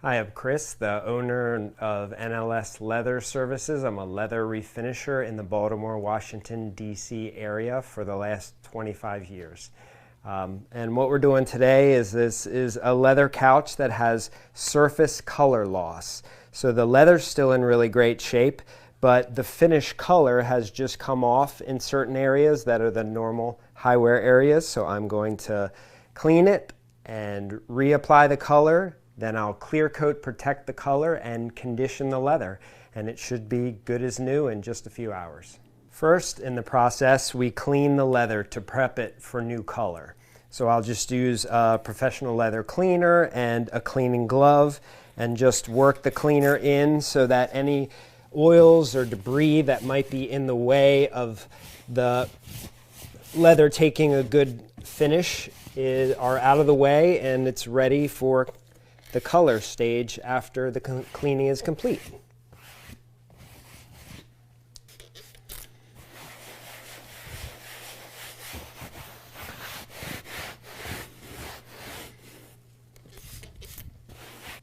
Hi, I'm Chris, the owner of NLS Leather Services. I'm a leather refinisher in the Baltimore, Washington, D.C. area for the last 25 years. And what we're doing today is this is a leather couch that has surface color loss. So the leather's still in really great shape, but the finish color has just come off in certain areas that are the normal high wear areas. So I'm going to clean it and reapply the color. Then I'll clear coat, protect the color, and condition the leather. And it should be good as new in just a few hours. First in the process, we clean the leather to prep it for new color. So I'll just use a professional leather cleaner and a cleaning glove and just work the cleaner in so that any oils or debris that might be in the way of the leather taking a good finish are out of the way, and it's ready for the color stage after the cleaning is complete.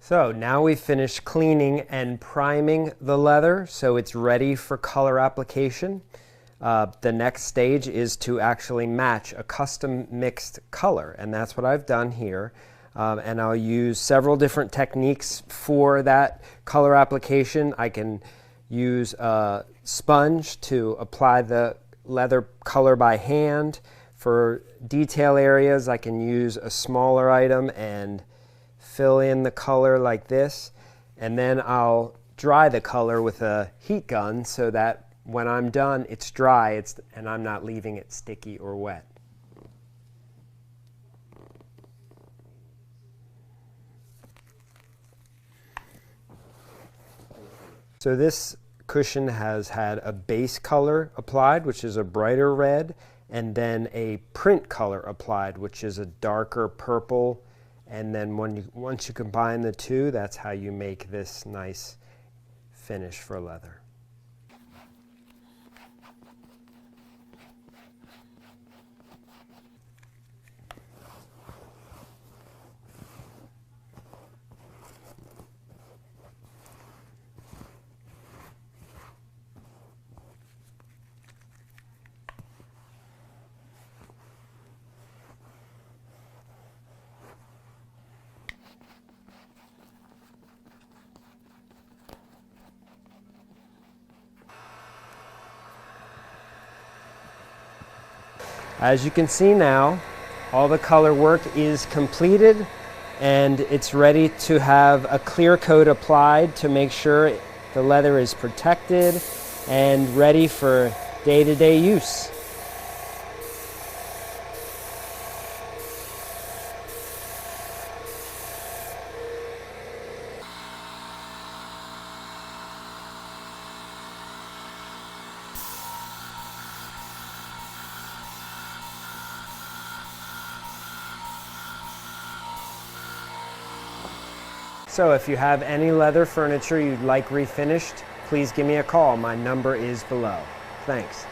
So now we've finished cleaning and priming the leather, so it's ready for color application. The next stage is to actually match a custom mixed color, and that's what I've done here. And I'll use several different techniques for that color application. I can use a sponge to apply the leather color by hand. For detail areas, I can use a smaller item and fill in the color like this. And then I'll dry the color with a heat gun so that when I'm done, it's dry and I'm not leaving it sticky or wet. So this cushion has had a base color applied, which is a brighter red, and then a print color applied, which is a darker purple. And then once you combine the two, that's how you make this nice finish for leather. As you can see now, all the color work is completed and it's ready to have a clear coat applied to make sure the leather is protected and ready for day-to-day use. So if you have any leather furniture you'd like refinished, please give me a call. My number is below. Thanks.